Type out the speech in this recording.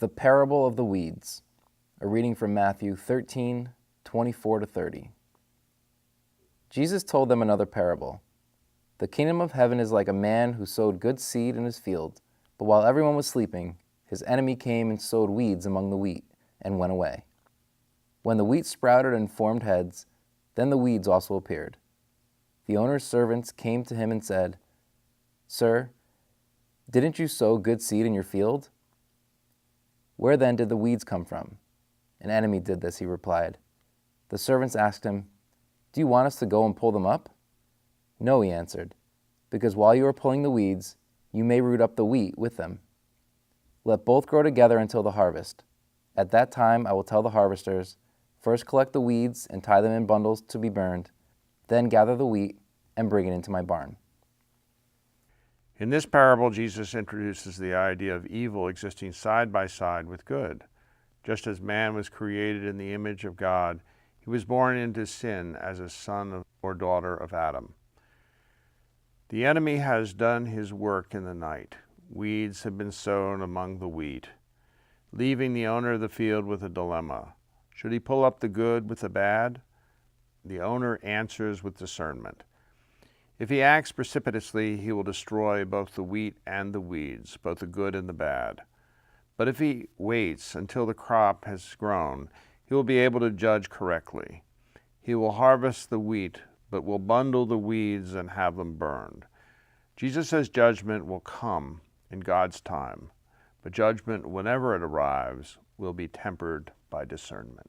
The parable of the weeds. A reading from Matthew 13:24-30. Jesus told them another parable. The kingdom of heaven is like a man who sowed good seed in his field, but while everyone was sleeping, his enemy came and sowed weeds among the wheat and went away. When the wheat sprouted and formed heads, then the weeds also appeared. The owner's servants came to him and said, "Sir, didn't you sow good seed in your field? Where then did the weeds come from?" "An enemy did this," he replied. The servants asked him, "Do you want us to go and pull them up?" "No," he answered, "because while you are pulling the weeds, you may root up the wheat with them. Let both grow together until the harvest. At that time I will tell the harvesters, first collect the weeds and tie them in bundles to be burned, then gather the wheat and bring it into my barn." In this parable, Jesus introduces the idea of evil existing side by side with good. Just as man was created in the image of God, he was born into sin as a son or daughter of Adam. The enemy has done his work in the night. Weeds have been sown among the wheat, leaving the owner of the field with a dilemma. Should he pull up the good with the bad? The owner answers with discernment. If he acts precipitously, he will destroy both the wheat and the weeds, both the good and the bad. But if he waits until the crop has grown, he will be able to judge correctly. He will harvest the wheat, but will bundle the weeds and have them burned. Jesus says judgment will come in God's time, but judgment, whenever it arrives, will be tempered by discernment.